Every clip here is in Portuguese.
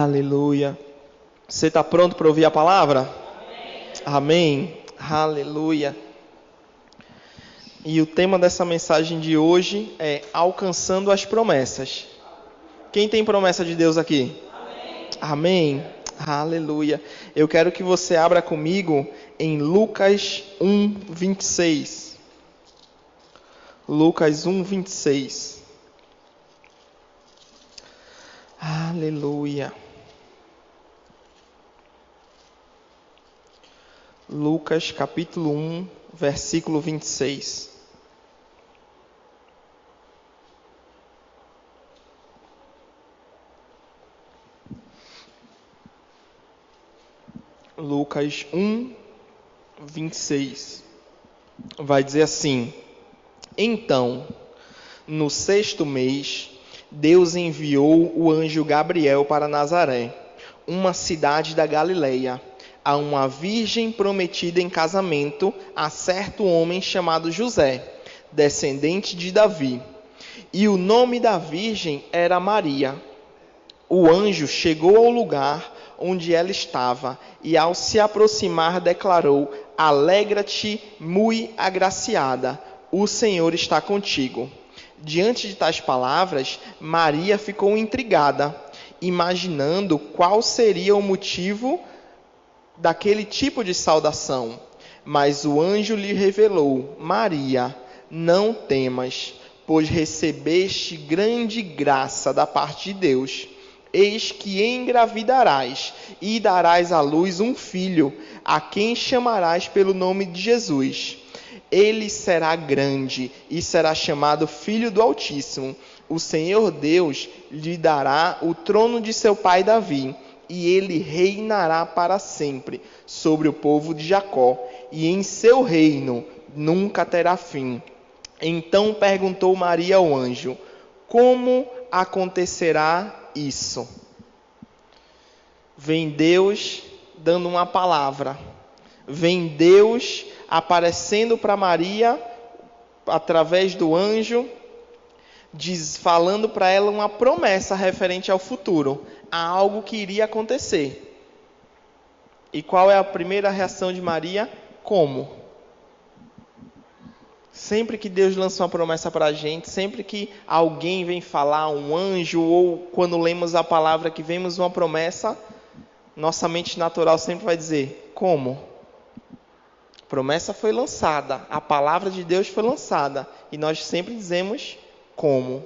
Aleluia. Você está pronto para ouvir a palavra? Amém. Aleluia. E o tema dessa mensagem de hoje é alcançando as promessas. Quem tem promessa de Deus aqui? Amém. Aleluia. Eu quero que você abra comigo em Lucas 1:26. Lucas 1:26. Aleluia. Lucas capítulo 1, versículo 26. Lucas 1:26. Vai dizer assim: Então, no 6º mês, Deus enviou o anjo Gabriel para Nazaré, uma cidade da Galileia, a uma virgem prometida em casamento a certo homem chamado José, descendente de Davi. E o nome da virgem era Maria. O anjo chegou ao lugar onde ela estava e, ao se aproximar, declarou: Alegra-te, muito agraciada, o Senhor está contigo. Diante de tais palavras, Maria ficou intrigada, imaginando qual seria o motivo daquele tipo de saudação. Mas o anjo lhe revelou: Maria, não temas, pois recebeste grande graça da parte de Deus. Eis que engravidarás e darás à luz um filho, a quem chamarás pelo nome de Jesus. Ele será grande e será chamado Filho do Altíssimo. O Senhor Deus lhe dará o trono de seu pai Davi, e ele reinará para sempre sobre o povo de Jacó, e em seu reino nunca terá fim. Então perguntou Maria ao anjo: Como acontecerá isso? Vem Deus dando uma palavra. Vem Deus aparecendo para Maria através do anjo, falando para ela uma promessa referente ao futuro, a algo que iria acontecer. E qual é a primeira reação de Maria? Como? Sempre que Deus lança uma promessa para a gente, sempre que alguém vem falar, um anjo, ou quando lemos a palavra que vemos uma promessa, nossa mente natural sempre vai dizer: como? A promessa foi lançada, a palavra de Deus foi lançada, e nós sempre dizemos: como?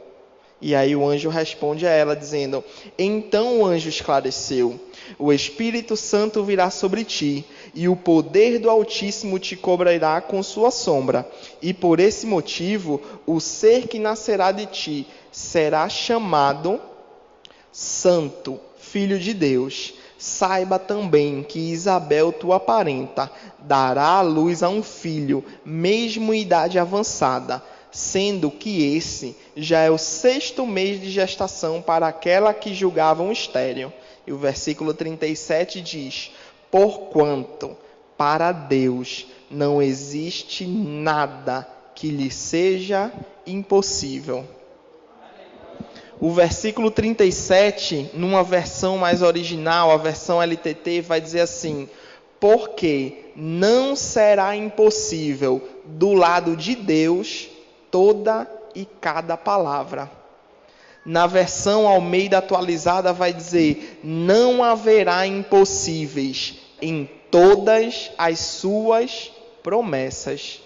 E aí o anjo responde a ela dizendo: Então o anjo esclareceu: O Espírito Santo virá sobre ti, e o poder do Altíssimo te cobrirá com sua sombra. E por esse motivo, o ser que nascerá de ti será chamado Santo, Filho de Deus. Saiba também que Isabel, tua parenta, dará à luz a um filho, mesmo em idade avançada, sendo que esse já é o 6º mês de gestação para aquela que julgavam estéril. E o versículo 37 diz: Porquanto para Deus não existe nada que lhe seja impossível. O versículo 37, numa versão mais original, a versão LTT, vai dizer assim: Porque não será impossível do lado de Deus toda e cada palavra. Na versão Almeida atualizada vai dizer: Não haverá impossíveis em todas as suas promessas.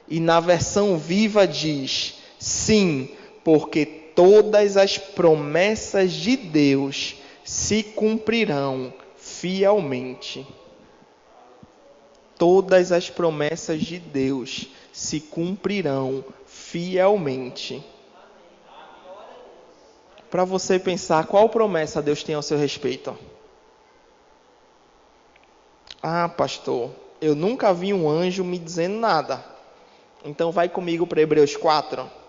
E na versão Viva diz: Sim, porque todas as promessas de Deus se cumprirão fielmente. Todas as promessas de Deus se cumprirão fielmente. Para você pensar, qual promessa Deus tem ao seu respeito? Ah, pastor, eu nunca vi um anjo me dizendo nada. Então vai comigo para Hebreus 4.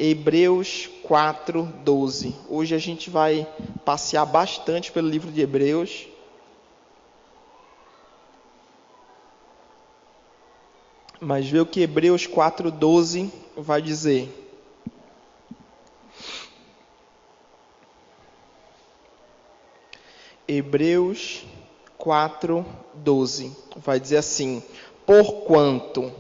Hebreus 4:12. Hoje a gente vai passear bastante pelo livro de Hebreus. Mas vê o que Hebreus 4:12 vai dizer. Hebreus 4:12 vai dizer assim: porquanto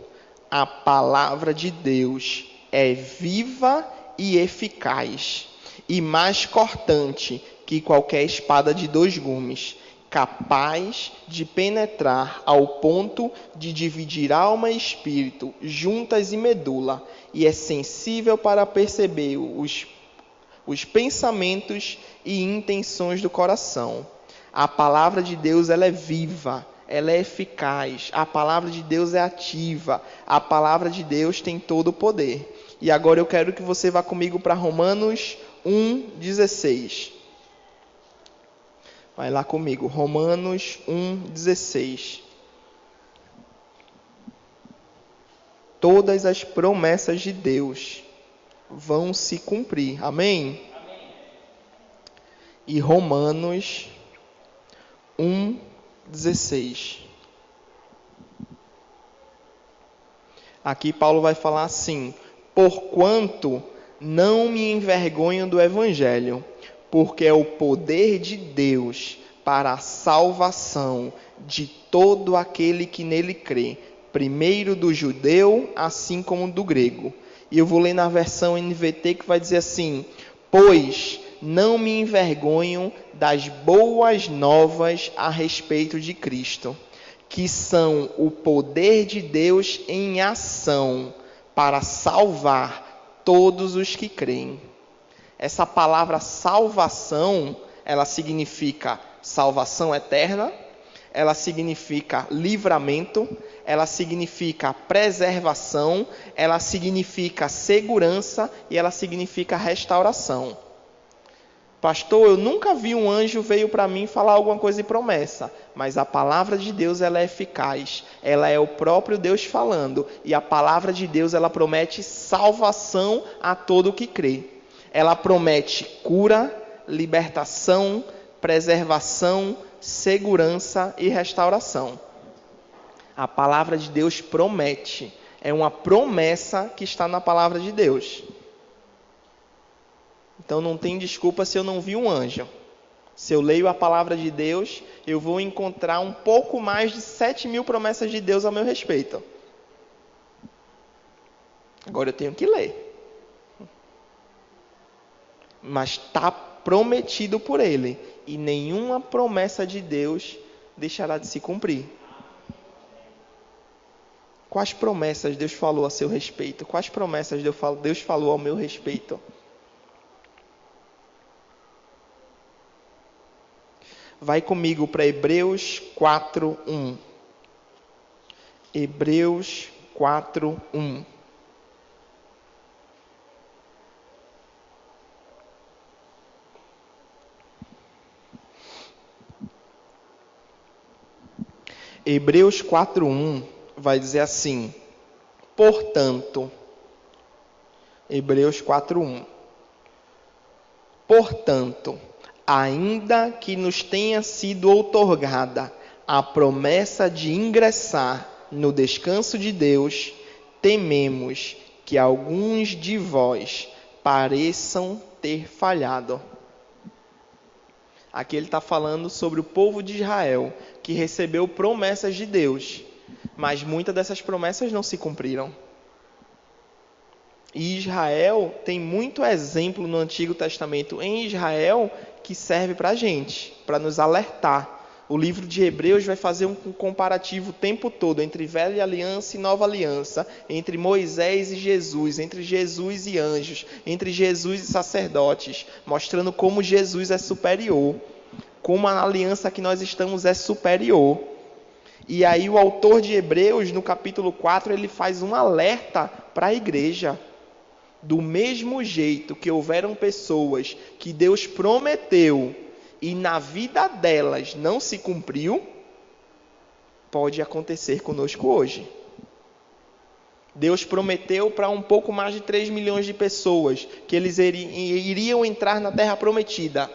a palavra de Deus é viva e eficaz, e mais cortante que qualquer espada de 2 gumes, capaz de penetrar ao ponto de dividir alma e espírito, juntas e medula, e é sensível para perceber os pensamentos e intenções do coração. A palavra de Deus, ela é viva, ela é eficaz, a palavra de Deus é ativa, a palavra de Deus tem todo o poder. E agora eu quero que você vá comigo para Romanos 1:16. Vai lá comigo, Romanos 1:16. Todas as promessas de Deus vão se cumprir. Amém? Amém. E Romanos 1:16. Aqui Paulo vai falar assim: porquanto não me envergonho do evangelho, porque é o poder de Deus para a salvação de todo aquele que nele crê, primeiro do judeu, assim como do grego. E eu vou ler na versão NVT que vai dizer assim: pois não me envergonho das boas novas a respeito de Cristo, que são o poder de Deus em ação para salvar todos os que creem. Essa palavra salvação, ela significa salvação eterna, ela significa livramento, ela significa preservação, ela significa segurança e ela significa restauração. Pastor, eu nunca vi um anjo veio para mim falar alguma coisa de promessa, mas a palavra de Deus, ela é eficaz, ela é o próprio Deus falando, e a palavra de Deus, ela promete salvação a todo o que crê. Ela promete cura, libertação, preservação, segurança e restauração. A palavra de Deus promete, é uma promessa que está na palavra de Deus. Então não tem desculpa se eu não vi um anjo. Se eu leio a palavra de Deus, eu vou encontrar um pouco mais de 7.000 promessas de Deus a meu respeito. Agora eu tenho que ler. Mas está prometido por Ele. E nenhuma promessa de Deus deixará de se cumprir. Quais promessas Deus falou a seu respeito? Quais promessas Deus falou ao meu respeito? Vai comigo para Hebreus 4:1. Hebreus 4:1. Hebreus 4:1 vai dizer assim: portanto, Hebreus 4:1. Portanto, ainda que nos tenha sido outorgada a promessa de ingressar no descanso de Deus, tememos que alguns de vós pareçam ter falhado. Aqui ele está falando sobre o povo de Israel, que recebeu promessas de Deus, mas muitas dessas promessas não se cumpriram. E Israel tem muito exemplo no Antigo Testamento em Israel que serve para a gente, para nos alertar. O livro de Hebreus vai fazer um comparativo o tempo todo entre Velha Aliança e Nova Aliança, entre Moisés e Jesus, entre Jesus e anjos, entre Jesus e sacerdotes, mostrando como Jesus é superior, como a aliança que nós estamos é superior. E aí o autor de Hebreus, no capítulo 4, ele faz um alerta para a igreja. Do mesmo jeito que houveram pessoas que Deus prometeu e na vida delas não se cumpriu, pode acontecer conosco hoje. Deus prometeu para um pouco mais de 3 milhões de pessoas que eles iriam entrar na terra prometida,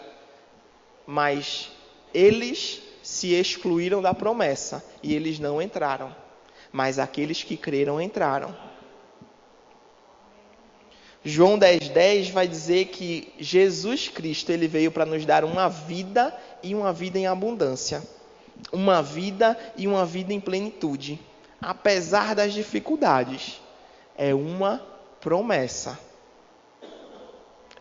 mas eles se excluíram da promessa e eles não entraram, mas aqueles que creram entraram. João 10,10 vai dizer que Jesus Cristo ele veio para nos dar uma vida e uma vida em abundância. Uma vida e uma vida em plenitude. Apesar das dificuldades. É uma promessa.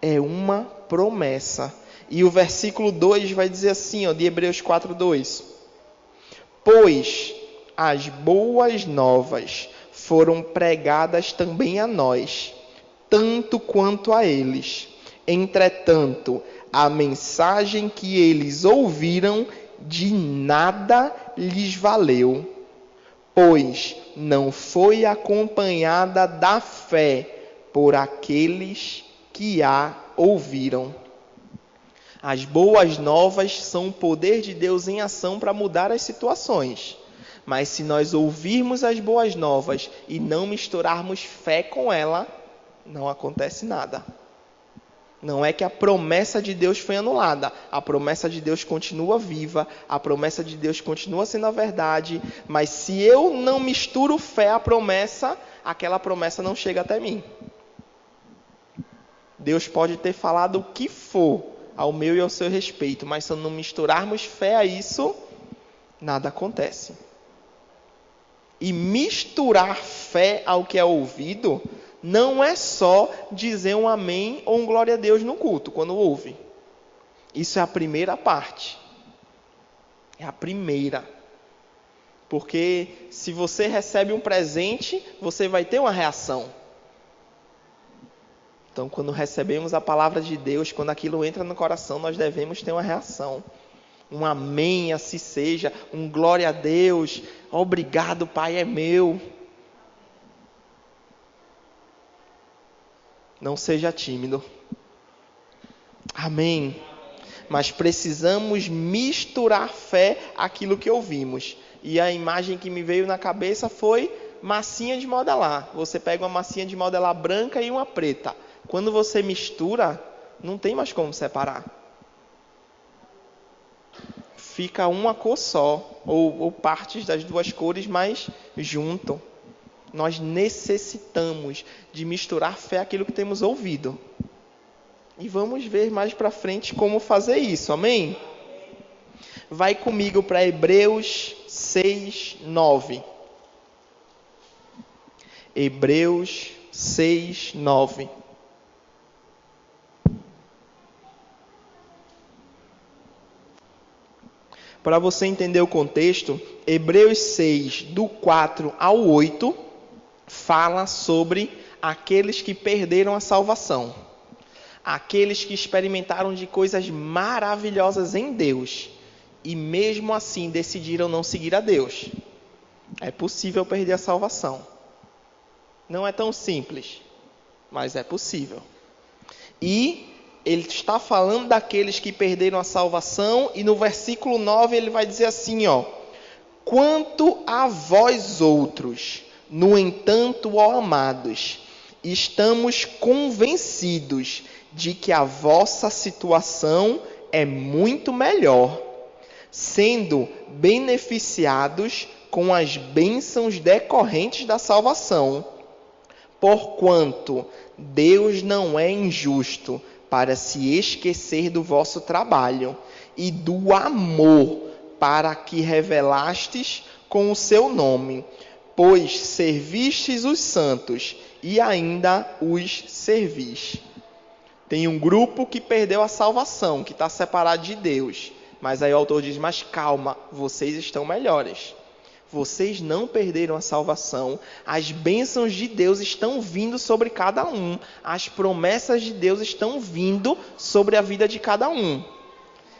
É uma promessa. E o versículo 2 vai dizer assim, de Hebreus 4:2. Pois as boas novas foram pregadas também a nós, tanto quanto a eles. Entretanto, a mensagem que eles ouviram de nada lhes valeu, pois não foi acompanhada da fé por aqueles que a ouviram. As boas novas são o poder de Deus em ação para mudar as situações. Mas se nós ouvirmos as boas novas e não misturarmos fé com ela, não acontece nada. Não é que a promessa de Deus foi anulada. A promessa de Deus continua viva. A promessa de Deus continua sendo a verdade. Mas se eu não misturo fé à promessa, aquela promessa não chega até mim. Deus pode ter falado o que for ao meu e ao seu respeito. Mas se não misturarmos fé a isso, nada acontece. E misturar fé ao que é ouvido não é só dizer um amém ou um glória a Deus no culto, quando ouve. Isso é a primeira parte. É a primeira. Porque se você recebe um presente, você vai ter uma reação. Então, quando recebemos a palavra de Deus, quando aquilo entra no coração, nós devemos ter uma reação. Um amém, assim seja. Um glória a Deus. Obrigado, Pai, é meu. Não seja tímido. Amém. Mas precisamos misturar fé àquilo que ouvimos. E a imagem que me veio na cabeça foi massinha de modelar. Você pega uma massinha de modelar branca e uma preta. Quando você mistura, não tem mais como separar. Fica uma cor só, ou partes das duas cores, mas junto. Nós necessitamos de misturar fé àquilo que temos ouvido. E vamos ver mais para frente como fazer isso, amém? Vai comigo para Hebreus 6:9. Hebreus 6:9. Para você entender o contexto, Hebreus 6, do 4 ao 8, fala sobre aqueles que perderam a salvação. Aqueles que experimentaram de coisas maravilhosas em Deus e mesmo assim decidiram não seguir a Deus. É possível perder a salvação. Não é tão simples, mas é possível. E ele está falando daqueles que perderam a salvação, e no versículo 9 ele vai dizer assim, quanto a vós outros, no entanto, ó amados, estamos convencidos de que a vossa situação é muito melhor, sendo beneficiados com as bênçãos decorrentes da salvação, porquanto Deus não é injusto para se esquecer do vosso trabalho e do amor para que revelastes com o seu nome, pois servistes os santos e ainda os servis. Tem um grupo que perdeu a salvação, que está separado de Deus. Mas aí o autor diz, mas calma, vocês estão melhores. Vocês não perderam a salvação. As bênçãos de Deus estão vindo sobre cada um. As promessas de Deus estão vindo sobre a vida de cada um.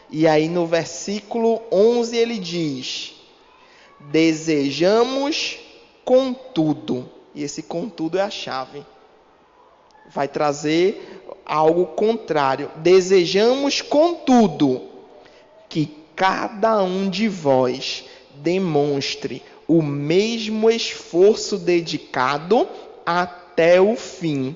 E aí no versículo 11 ele diz, desejamos contudo. E esse contudo é a chave. Vai trazer algo contrário. Desejamos contudo que cada um de vós demonstre o mesmo esforço dedicado até o fim,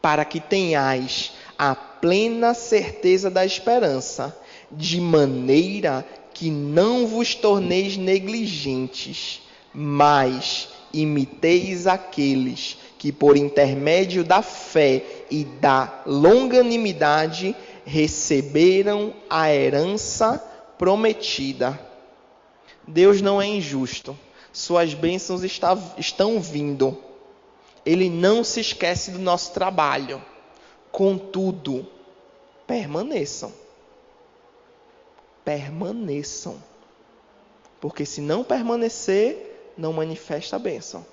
para que tenhais a plena certeza da esperança, de maneira que não vos torneis negligentes, mas imiteis aqueles que por intermédio da fé e da longanimidade receberam a herança prometida. Deus não é injusto. Suas bênçãos estão vindo. Ele não se esquece do nosso trabalho. Contudo, permaneçam. Permaneçam. Porque se não permanecer, não manifesta a bênção.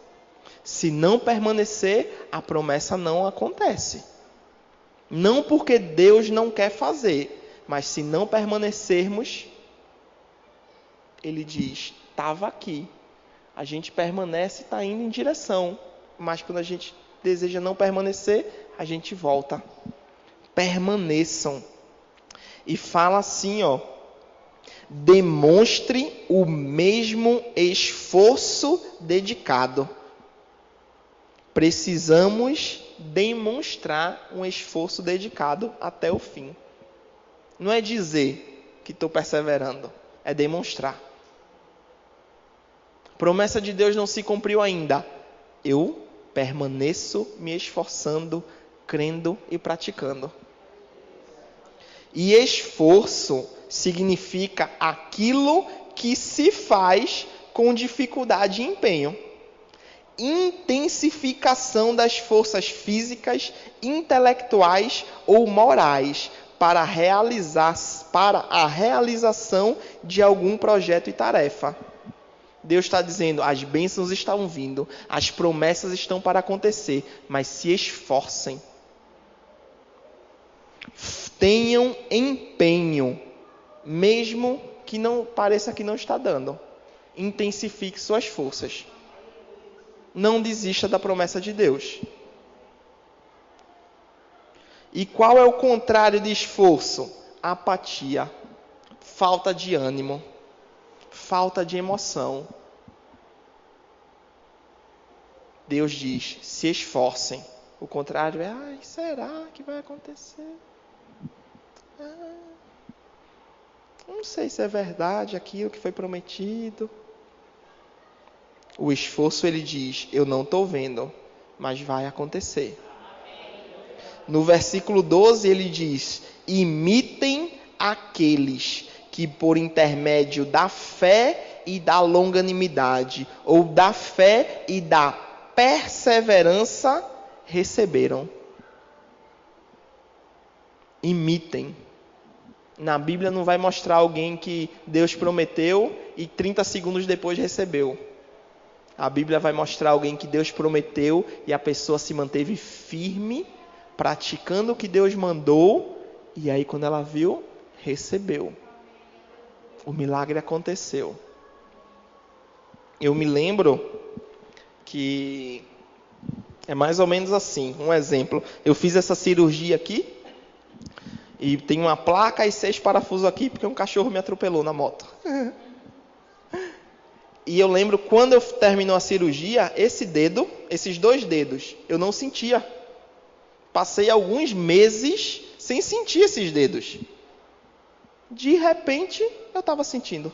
Se não permanecer, a promessa não acontece. Não porque Deus não quer fazer, mas se não permanecermos, Ele diz, estava aqui. A gente permanece e está indo em direção. Mas quando a gente deseja não permanecer, a gente volta. Permaneçam. E fala assim, demonstre o mesmo esforço dedicado. Precisamos demonstrar um esforço dedicado até o fim. Não é dizer que estou perseverando, é demonstrar. A promessa de Deus não se cumpriu ainda. Eu permaneço me esforçando, crendo e praticando. E esforço significa aquilo que se faz com dificuldade e empenho. Intensificação das forças físicas, intelectuais ou morais para a realização de algum projeto e tarefa. Deus está dizendo, as bênçãos estão vindo, as promessas estão para acontecer, mas se esforcem. Tenham empenho, mesmo que não pareça que não está dando. Intensifique suas forças. Não desista da promessa de Deus. E qual é o contrário de esforço? Apatia, falta de ânimo, falta de emoção. Deus diz, se esforcem. O contrário é, será que vai acontecer? Não sei se é verdade aquilo que foi prometido. O esforço, ele diz, eu não estou vendo, mas vai acontecer. No versículo 12, ele diz, imitem aqueles que por intermédio da fé e da longanimidade, ou da fé e da perseverança, receberam. Imitem. Na Bíblia não vai mostrar alguém que Deus prometeu e 30 segundos depois recebeu. A Bíblia vai mostrar alguém que Deus prometeu e a pessoa se manteve firme, praticando o que Deus mandou, e aí quando ela viu, recebeu. O milagre aconteceu. Eu me lembro que é mais ou menos assim, um exemplo. Eu fiz essa cirurgia aqui, e tem uma placa e 6 parafusos aqui, porque um cachorro me atropelou na moto. E eu lembro, quando eu terminou a cirurgia, esses 2 dedos, eu não sentia. Passei alguns meses sem sentir esses dedos. De repente, eu estava sentindo.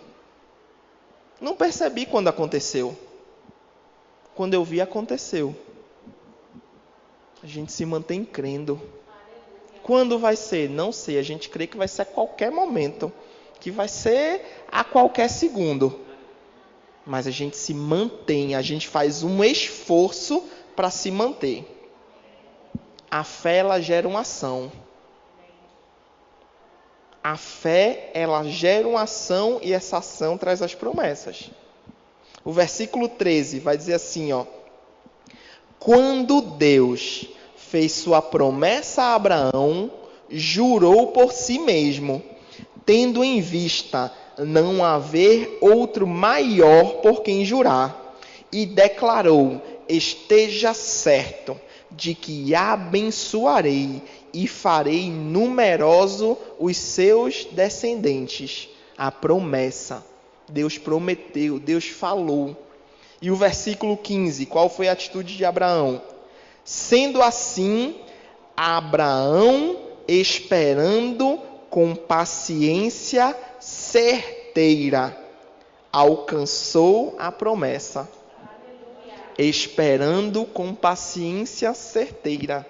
Não percebi quando aconteceu. Quando eu vi, aconteceu. A gente se mantém crendo. Quando vai ser? Não sei. A gente crê que vai ser a qualquer momento. Que vai ser a qualquer segundo. Mas a gente se mantém. A gente faz um esforço para se manter. A fé, ela gera uma ação. A fé, ela gera uma ação e essa ação traz as promessas. O versículo 13 vai dizer assim, quando Deus fez sua promessa a Abraão, jurou por si mesmo, tendo em vista não haver outro maior por quem jurar, e declarou, esteja certo de que abençoarei e farei numeroso os seus descendentes. A promessa. Deus prometeu, Deus falou. E o versículo 15, qual foi a atitude de Abraão? Sendo assim, Abraão, esperando com paciência certeira, alcançou a promessa. esperando com paciência certeira.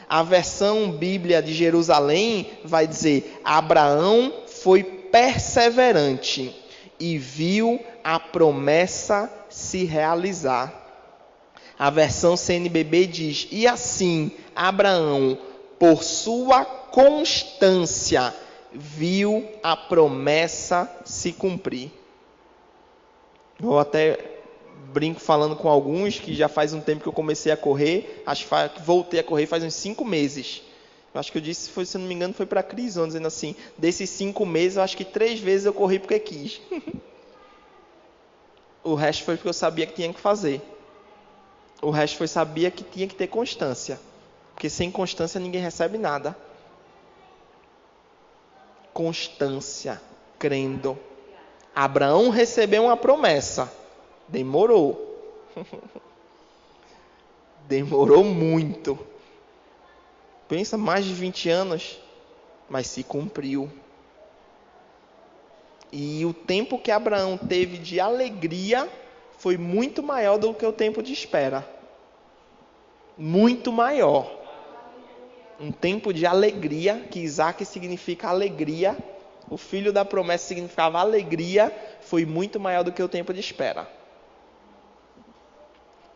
A versão Bíblia de Jerusalém vai dizer: Abraão foi perseverante e viu a promessa se realizar. A versão CNBB diz: e assim Abraão, por sua constância, viu a promessa se cumprir. Eu até brinco falando com alguns que já faz um tempo que eu comecei a correr, acho que voltei a correr faz uns 5 meses. Eu acho que eu disse, se não me engano, foi para a Cris, dizendo assim, desses 5 meses, eu acho que 3 vezes eu corri porque quis. O resto foi porque eu sabia que tinha que fazer. O resto foi sabia que tinha que ter constância. Porque sem constância ninguém recebe nada. Constância, crendo. Abraão recebeu uma promessa. Demorou. Demorou muito. Pensa, mais de 20 anos. Mas se cumpriu. E o tempo que Abraão teve de alegria foi muito maior do que o tempo de espera. Muito maior. Um tempo de alegria, que Isaac significa alegria. O filho da promessa significava alegria. Foi muito maior do que o tempo de espera.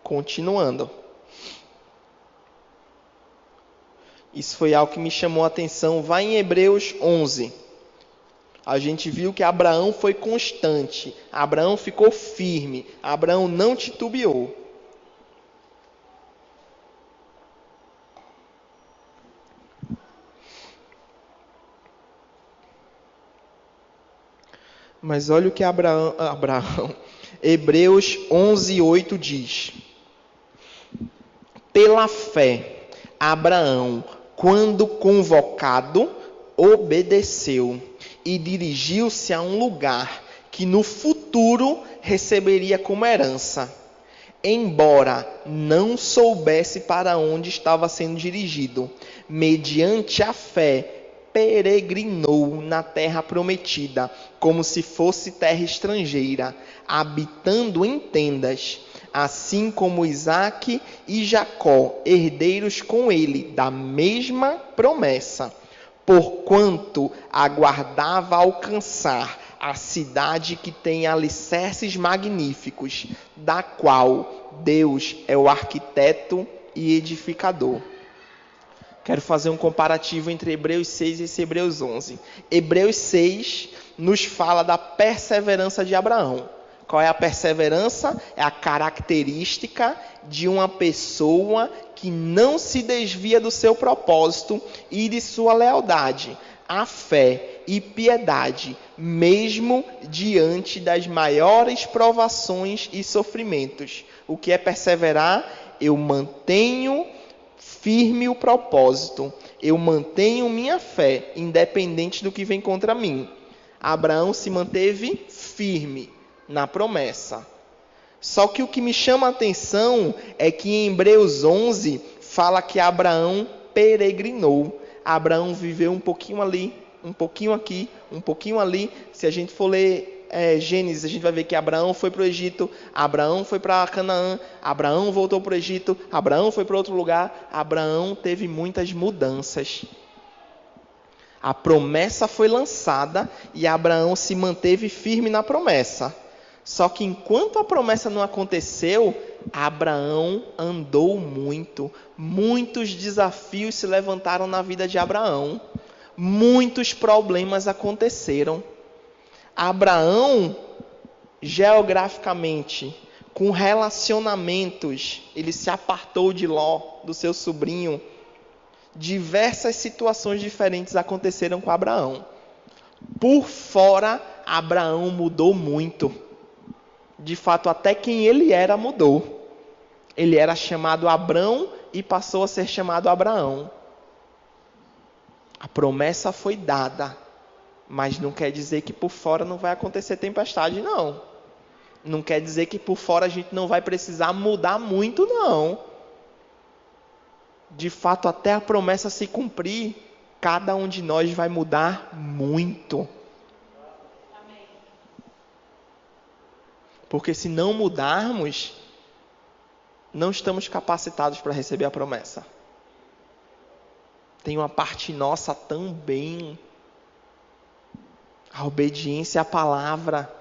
Continuando. Isso foi algo que me chamou a atenção. Vai em Hebreus 11. A gente viu que Abraão foi constante. Abraão ficou firme. Abraão não titubeou. Mas olha o que Hebreus 11:8 diz. Pela fé, Abraão, quando convocado, obedeceu e dirigiu-se a um lugar que no futuro receberia como herança, embora não soubesse para onde estava sendo dirigido. Mediante a fé, peregrinou na terra prometida, como se fosse terra estrangeira, habitando em tendas, assim como Isaque e Jacó, herdeiros com ele da mesma promessa, porquanto aguardava alcançar a cidade que tem alicerces magníficos, da qual Deus é o arquiteto e edificador. Quero fazer um comparativo entre Hebreus 6 e esse Hebreus 11. Hebreus 6 nos fala da perseverança de Abraão. Qual é a perseverança? É a característica de uma pessoa que não se desvia do seu propósito e de sua lealdade, a fé e piedade, mesmo diante das maiores provações e sofrimentos. O que é perseverar? Eu mantenho firme o propósito, eu mantenho minha fé, independente do que vem contra mim. Abraão se manteve firme na promessa. Só que o que me chama a atenção é que em Hebreus 11 fala que Abraão peregrinou. Abraão viveu um pouquinho ali, um pouquinho aqui, um pouquinho ali. Se a gente for ler Gênesis, a gente vai ver que Abraão foi para o Egito, Abraão foi para Canaã, Abraão voltou para o Egito, Abraão foi para outro lugar. Abraão teve muitas mudanças. A promessa foi lançada e Abraão se manteve firme na promessa. Só que enquanto a promessa não aconteceu, Abraão andou muito. Muitos desafios se levantaram na vida de Abraão. Muitos problemas aconteceram. Abraão, geograficamente, com relacionamentos, ele se apartou de Ló, do seu sobrinho. Diversas situações diferentes aconteceram com Abraão. Por fora, Abraão mudou muito. De fato, até quem ele era mudou. Ele era chamado Abrão e passou a ser chamado Abraão. A promessa foi dada, mas não quer dizer que por fora não vai acontecer tempestade, não. Não quer dizer que por fora a gente não vai precisar mudar muito, não. De fato, até a promessa se cumprir, cada um de nós vai mudar muito. Porque se não mudarmos, não estamos capacitados para receber a promessa. Tem uma parte nossa também. A obediência à palavra.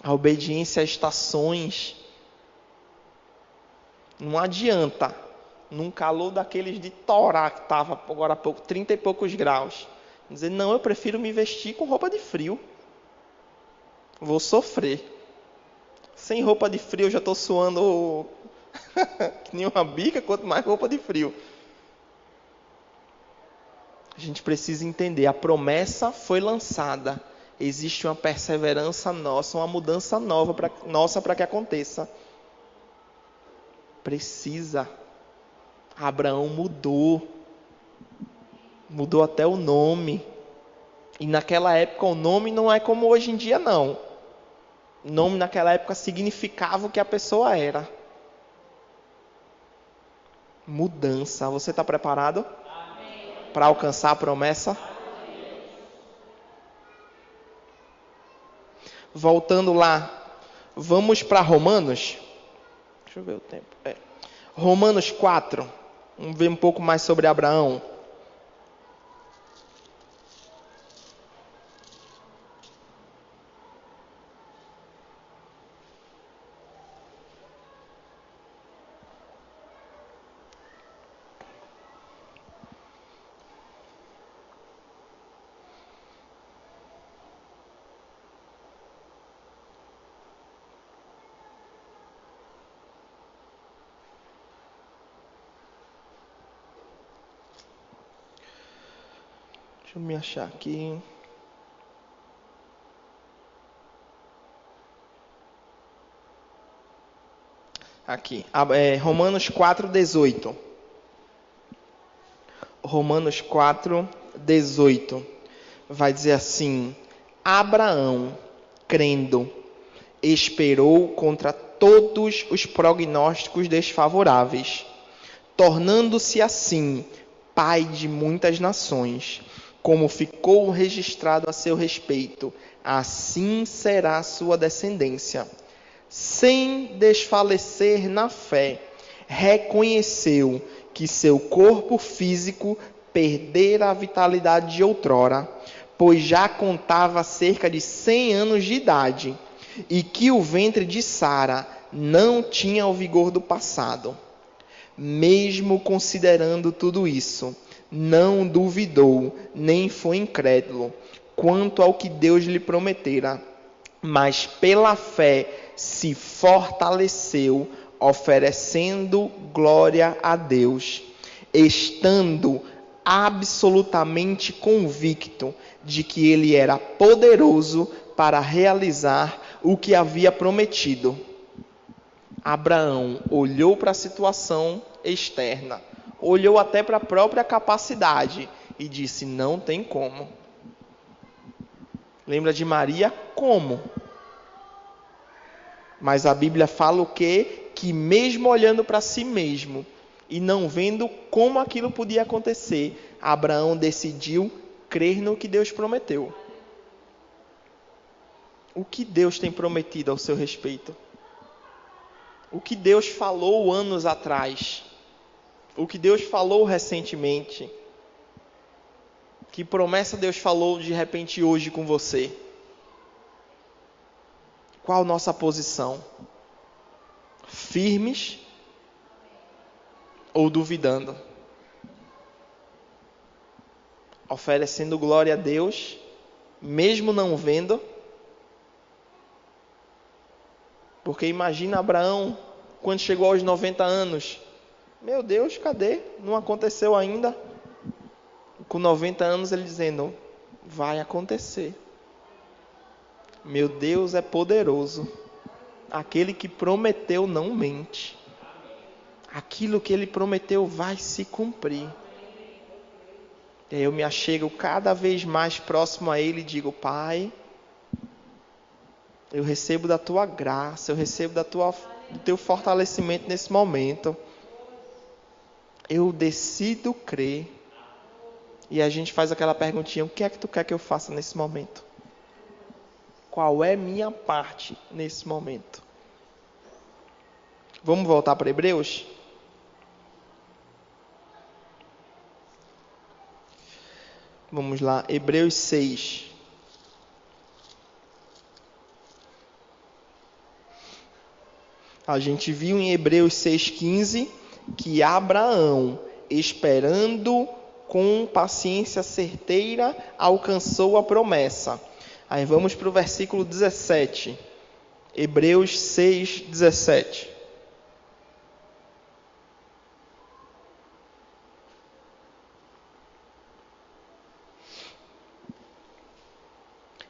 A obediência às estações. Não adianta, num calor daqueles de torar, que estava agora há pouco, 30 e poucos graus, dizer, não, eu prefiro me vestir com roupa de frio. Vou sofrer. Sem roupa de frio eu já estou suando que nem uma bica, quanto mais roupa de frio. A gente precisa entender, a promessa foi lançada. Existe uma perseverança nossa, uma mudança nova nossa para que aconteça. Precisa. Abraão mudou. Mudou até o nome. E naquela época o nome não é como hoje em dia, não. O nome naquela época significava o que a pessoa era. Mudança. Você está preparado para alcançar a promessa? Voltando lá, vamos para Romanos. Deixa eu ver o tempo. Romanos 4. Vamos ver um pouco mais sobre Abraão. Deixa eu me achar aqui. Aqui, Romanos 4:18. Romanos 4:18 vai dizer assim: Abraão, crendo, esperou contra todos os prognósticos desfavoráveis, tornando-se assim pai de muitas nações, como ficou registrado a seu respeito, assim será sua descendência. Sem desfalecer na fé, reconheceu que seu corpo físico perdera a vitalidade de outrora, pois já contava cerca de 100 anos de idade, e que o ventre de Sara não tinha o vigor do passado. Mesmo considerando tudo isso, não duvidou, nem foi incrédulo, quanto ao que Deus lhe prometera, mas pela fé se fortaleceu, oferecendo glória a Deus, estando absolutamente convicto de que ele era poderoso para realizar o que havia prometido. Abraão olhou para a situação externa, olhou até para a própria capacidade e disse, não tem como. Lembra de Maria? Como? Mas a Bíblia fala o quê? Que mesmo olhando para si mesmo e não vendo como aquilo podia acontecer, Abraão decidiu crer no que Deus prometeu. O que Deus tem prometido ao seu respeito? O que Deus falou anos atrás? O que Deus falou recentemente? Que promessa Deus falou de repente hoje com você? Qual a nossa posição? Firmes ou duvidando? Oferecendo glória a Deus, mesmo não vendo? Porque imagina Abraão, quando chegou aos 90 anos. Meu Deus, cadê? Não aconteceu ainda. Com 90 anos ele dizendo, vai acontecer. Meu Deus é poderoso. Aquele que prometeu não mente. Aquilo que ele prometeu vai se cumprir. E aí eu me achego cada vez mais próximo a ele e digo, Pai, eu recebo da tua graça, eu recebo do teu fortalecimento nesse momento. Eu decido crer. E a gente faz aquela perguntinha, o que é que tu quer que eu faça nesse momento? Qual é minha parte nesse momento? Vamos voltar para Hebreus? Vamos lá, Hebreus 6. A gente viu em Hebreus 6,15 que Abraão, esperando com paciência certeira, alcançou a promessa. Aí vamos para o versículo 17. Hebreus 6, 17.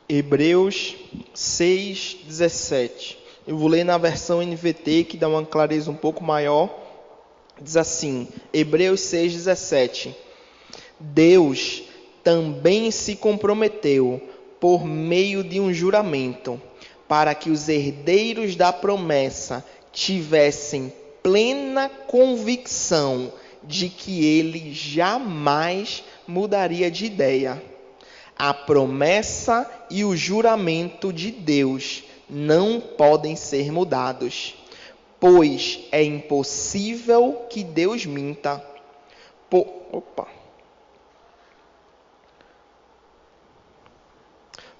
Hebreus 6, 17. Eu vou ler na versão NVT, que dá uma clareza um pouco maior. Diz assim, Hebreus 6, 17. Deus também se comprometeu por meio de um juramento, para que os herdeiros da promessa tivessem plena convicção de que ele jamais mudaria de ideia. A promessa e o juramento de Deus não podem ser mudados, pois é impossível que Deus minta.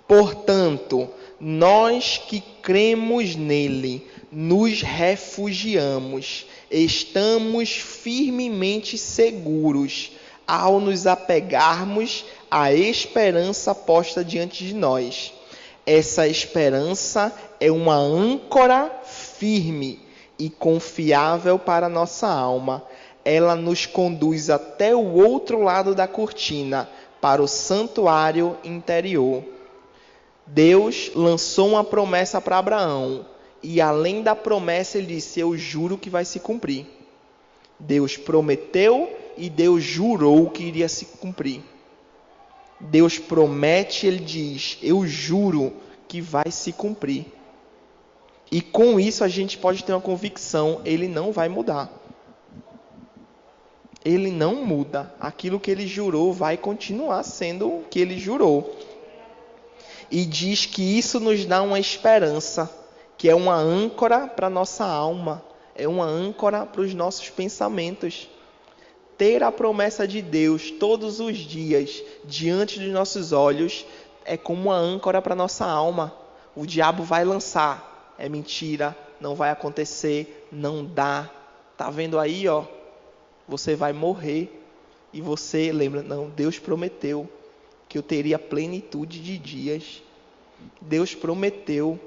Portanto, nós que cremos nele, nos refugiamos, estamos firmemente seguros ao nos apegarmos à esperança posta diante de nós. Essa esperança é uma âncora firme e confiável para a nossa alma. Ela nos conduz até o outro lado da cortina, para o santuário interior. Deus lançou uma promessa para Abraão, e além da promessa ele disse, eu juro que vai se cumprir. Deus prometeu e Deus jurou que iria se cumprir. Deus promete, ele diz, eu juro que vai se cumprir. E com isso a gente pode ter uma convicção, ele não vai mudar. Ele não muda. Aquilo que ele jurou vai continuar sendo o que ele jurou. E diz que isso nos dá uma esperança, que é uma âncora para a nossa alma, é uma âncora para os nossos pensamentos. Ter a promessa de Deus todos os dias diante dos nossos olhos é como uma âncora para a nossa alma. O diabo vai lançar, é mentira, não vai acontecer, não dá. Tá vendo aí, ó? Você vai morrer. E você lembra, não, Deus prometeu que eu teria plenitude de dias. Deus prometeu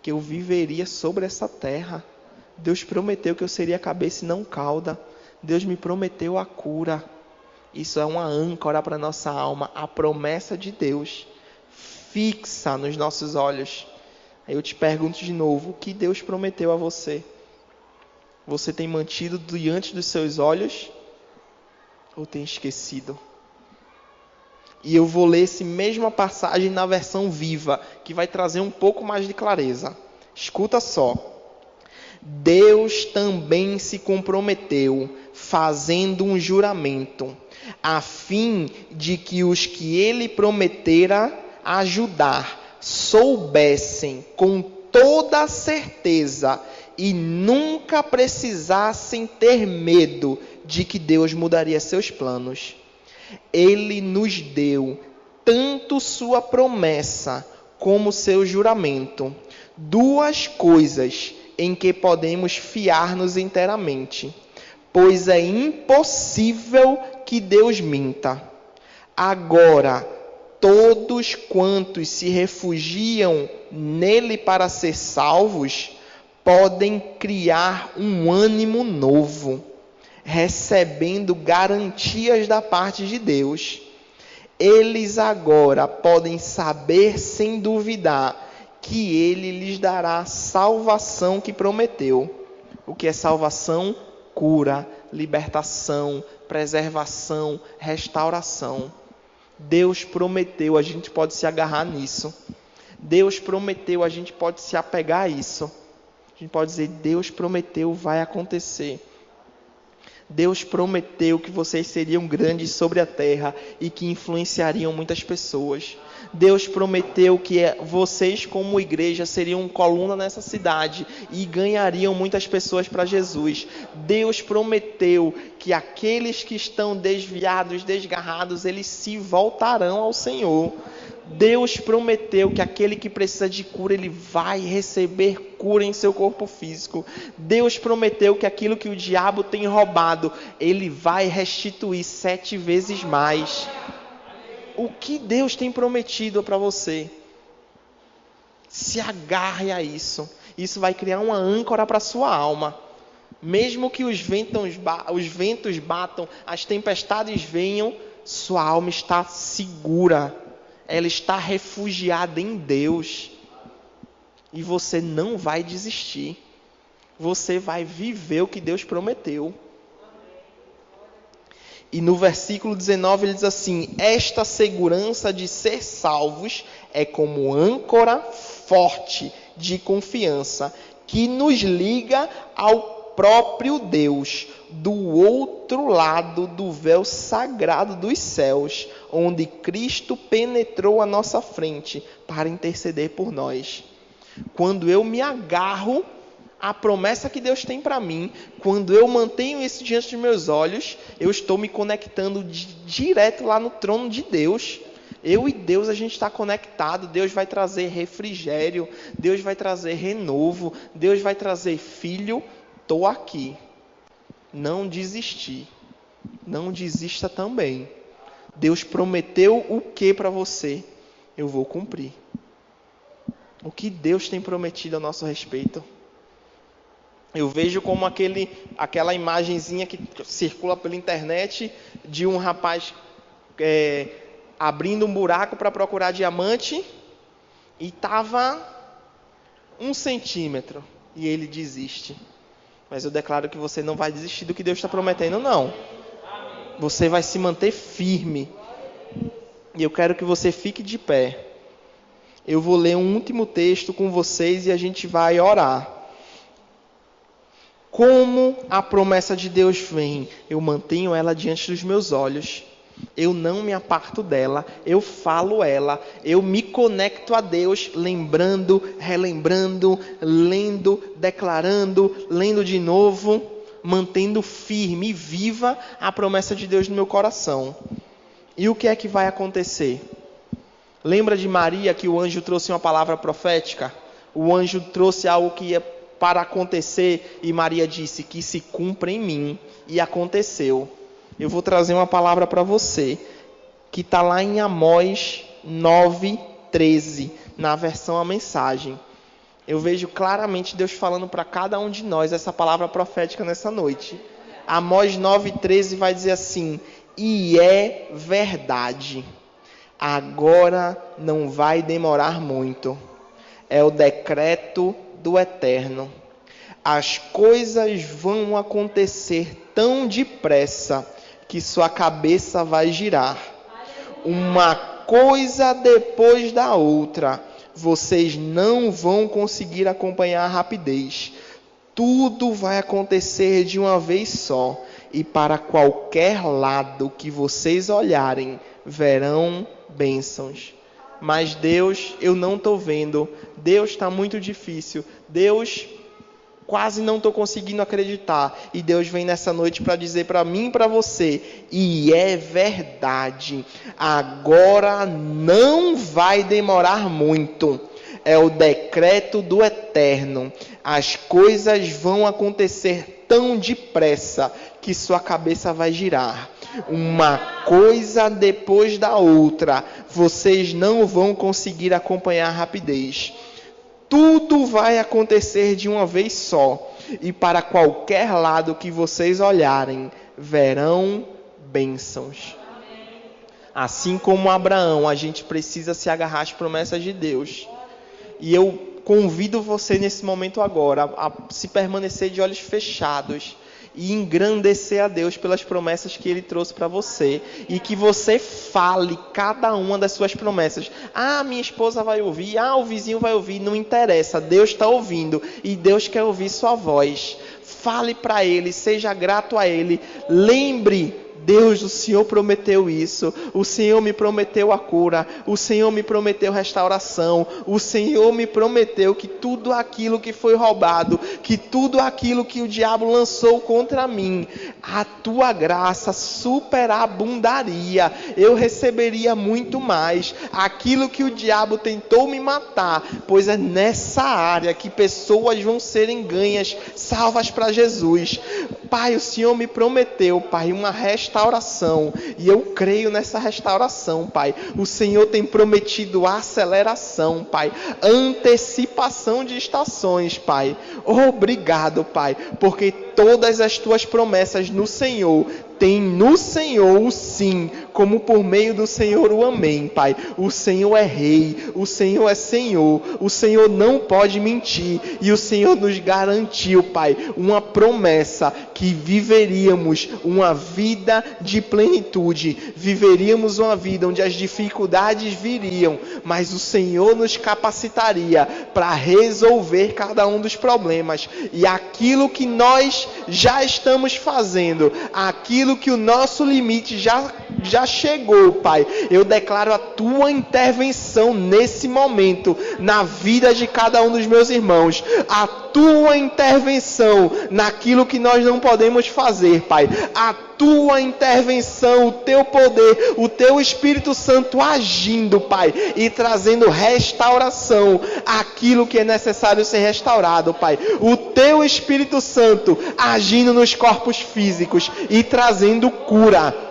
que eu viveria sobre essa terra. Deus prometeu que eu seria cabeça e não cauda. Deus me prometeu a cura. Isso é uma âncora para a nossa alma. A promessa de Deus fixa nos nossos olhos. Aí eu te pergunto de novo, o que Deus prometeu a você? Você tem mantido diante dos seus olhos? Ou tem esquecido? E eu vou ler essa mesma passagem na versão viva, que vai trazer um pouco mais de clareza. Escuta só. Deus também se comprometeu, fazendo um juramento, a fim de que os que ele prometera ajudar, soubessem com toda certeza e nunca precisassem ter medo de que Deus mudaria seus planos. Ele nos deu tanto sua promessa como seu juramento, duas coisas em que podemos fiar-nos inteiramente, pois é impossível que Deus minta. Agora, todos quantos se refugiam nele para ser salvos, podem criar um ânimo novo, recebendo garantias da parte de Deus. Eles agora podem saber sem duvidar que ele lhes dará a salvação que prometeu. O que é salvação? Cura, libertação, preservação, restauração. Deus prometeu, a gente pode se agarrar nisso. Deus prometeu, a gente pode se apegar a isso. A gente pode dizer, Deus prometeu, vai acontecer. Deus prometeu que vocês seriam grandes sobre a terra e que influenciariam muitas pessoas. Deus prometeu que vocês, como igreja, seriam coluna nessa cidade e ganhariam muitas pessoas para Jesus. Deus prometeu que aqueles que estão desviados, desgarrados, eles se voltarão ao Senhor. Deus prometeu que aquele que precisa de cura, ele vai receber cura em seu corpo físico. Deus prometeu que aquilo que o diabo tem roubado, ele vai restituir 7 vezes mais. O que Deus tem prometido para você? Se agarre a isso. Isso vai criar uma âncora para a sua alma. Mesmo que os ventos batam, as tempestades venham, sua alma está segura. Ela está refugiada em Deus. E você não vai desistir. Você vai viver o que Deus prometeu. E no versículo 19 ele diz assim: esta segurança de ser salvos é como âncora forte de confiança que nos liga ao próprio Deus, do outro lado do véu sagrado dos céus, onde Cristo penetrou a nossa frente para interceder por nós. Quando eu me agarro à promessa que Deus tem para mim, quando eu mantenho isso diante dos meus olhos, eu estou me conectando direto lá no trono de Deus. Eu e Deus, a gente está conectado. Deus vai trazer refrigério, Deus vai trazer renovo, Deus vai trazer filho. Estou aqui. Não desisti. Não desista também. Deus prometeu o que para você? Eu vou cumprir. O que Deus tem prometido a nosso respeito? Eu vejo como aquela imagenzinha que circula pela internet de um rapaz abrindo um buraco para procurar diamante e estava 1 centímetro e ele desiste. Mas eu declaro que você não vai desistir do que Deus está prometendo, não. Você vai se manter firme. E eu quero que você fique de pé. Eu vou ler um último texto com vocês e a gente vai orar. Como a promessa de Deus vem, eu mantenho ela diante dos meus olhos. Eu não me aparto dela, eu falo ela, eu me conecto a Deus, lembrando, relembrando, lendo, declarando, lendo de novo, mantendo firme e viva a promessa de Deus no meu coração. E o que é que vai acontecer? Lembra de Maria que o anjo trouxe uma palavra profética? O anjo trouxe algo que ia para acontecer e Maria disse que se cumpra em mim, e aconteceu. Eu vou trazer uma palavra para você, que está lá em Amós 9:13, na versão A Mensagem. Eu vejo claramente Deus falando para cada um de nós essa palavra profética nessa noite. Amós 9:13 vai dizer assim: e é verdade, agora não vai demorar muito, é o decreto do Eterno. As coisas vão acontecer tão depressa que sua cabeça vai girar. Uma coisa depois da outra. Vocês não vão conseguir acompanhar a rapidez. Tudo vai acontecer de uma vez só. E para qualquer lado que vocês olharem, verão bênçãos. Mas Deus, eu não estou vendo. Deus está muito difícil. Deus, quase não estou conseguindo acreditar. E Deus vem nessa noite para dizer para mim e para você: e é verdade, agora não vai demorar muito. É o decreto do Eterno. As coisas vão acontecer tão depressa que sua cabeça vai girar. Uma coisa depois da outra. Vocês não vão conseguir acompanhar a rapidez. Tudo vai acontecer de uma vez só. E para qualquer lado que vocês olharem, verão bênçãos. Assim como Abraão, a gente precisa se agarrar às promessas de Deus. E eu convido você nesse momento agora a se permanecer de olhos fechados e engrandecer a Deus pelas promessas que Ele trouxe para você. E que você fale cada uma das suas promessas. Ah, minha esposa vai ouvir. Ah, o vizinho vai ouvir. Não interessa. Deus está ouvindo. E Deus quer ouvir sua voz. fale para Ele, seja grato a Ele, lembre: Deus, o Senhor prometeu isso, o Senhor me prometeu a cura, o Senhor me prometeu restauração, o Senhor me prometeu que tudo aquilo que foi roubado, que tudo aquilo que o diabo lançou contra mim, a tua graça superabundaria, eu receberia muito mais. Aquilo que o diabo tentou me matar, pois é nessa área que pessoas vão serem ganhas, salvas para Jesus. Pai, o Senhor me prometeu, Pai, uma restauração, e eu creio nessa restauração, Pai. O Senhor tem prometido aceleração, Pai, antecipação de estações, Pai. Obrigado, Pai, porque todas as tuas promessas no Senhor tem no Senhor o sim, como por meio do Senhor o amém, Pai. O Senhor é Rei, o Senhor é Senhor, o Senhor não pode mentir, e o Senhor nos garantiu, Pai, uma promessa que viveríamos uma vida de plenitude, viveríamos uma vida onde as dificuldades viriam, mas o Senhor nos capacitaria para resolver cada um dos problemas, e aquilo que nós já estamos fazendo, aquilo que o nosso limite já chegou, Pai, eu declaro a tua intervenção nesse momento, na vida de cada um dos meus irmãos, a tua intervenção naquilo que nós não podemos fazer, Pai, a tua intervenção, o teu poder, o teu Espírito Santo agindo, Pai, e trazendo restauração àquilo que é necessário ser restaurado, Pai. O teu Espírito Santo agindo nos corpos físicos e trazendo cura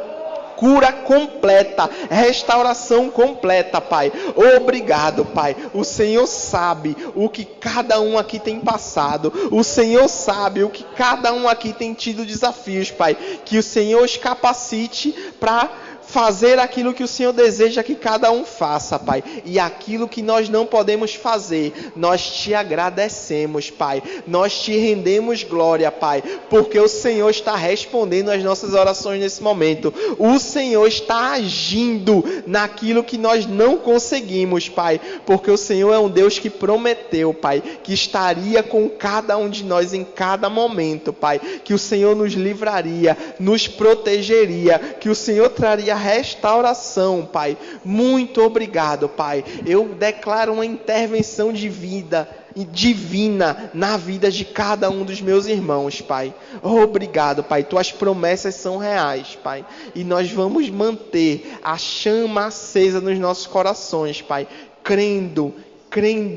completa, restauração completa, Pai. Obrigado, Pai. O Senhor sabe o que cada um aqui tem passado. O Senhor sabe o que cada um aqui tem tido desafios, Pai. Que o Senhor os capacite para fazer aquilo que o Senhor deseja que cada um faça, Pai. E aquilo que nós não podemos fazer, nós te agradecemos, Pai. Nós te rendemos glória, Pai, porque o Senhor está respondendo às nossas orações nesse momento. O Senhor está agindo naquilo que nós não conseguimos, Pai, porque o Senhor é um Deus que prometeu, Pai, que estaria com cada um de nós em cada momento, Pai, que o Senhor nos livraria, nos protegeria, que o Senhor traria restauração, Pai. Muito obrigado, Pai. Eu declaro uma intervenção de vida divina na vida de cada um dos meus irmãos, Pai. Obrigado, Pai. Tuas promessas são reais, Pai. E nós vamos manter a chama acesa nos nossos corações, Pai. Crendo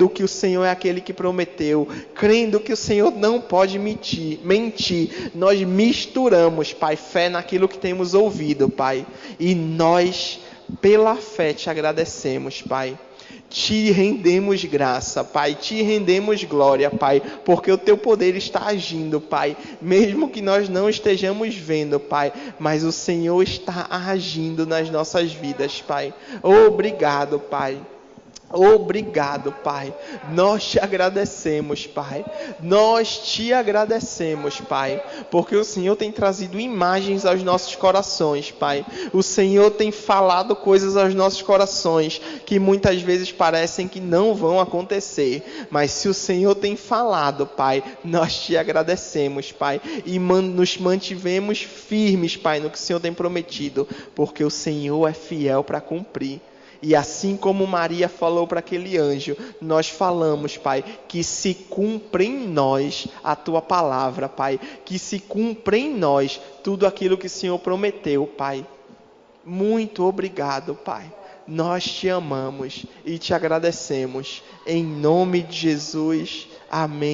que o Senhor é aquele que prometeu, crendo que o Senhor não pode mentir, nós misturamos, Pai, fé naquilo que temos ouvido, Pai, e nós, pela fé, te agradecemos, Pai. Te rendemos graça, Pai, te rendemos glória, Pai, porque o teu poder está agindo, Pai, mesmo que nós não estejamos vendo, Pai, mas o Senhor está agindo nas nossas vidas, Pai. Obrigado, Pai. Obrigado, Pai. Nós te agradecemos, Pai. Nós te agradecemos, Pai, porque o Senhor tem trazido imagens aos nossos corações, Pai. O Senhor tem falado coisas aos nossos corações que muitas vezes parecem que não vão acontecer, mas se o Senhor tem falado, Pai, nós te agradecemos, Pai, e nos mantivemos firmes, Pai, no que o Senhor tem prometido, porque o Senhor é fiel para cumprir. E assim como Maria falou para aquele anjo, nós falamos, Pai, que se cumpra em nós a tua palavra, Pai, que se cumpra em nós tudo aquilo que o Senhor prometeu, Pai. Muito obrigado, Pai. Nós te amamos e te agradecemos. Em nome de Jesus, amém.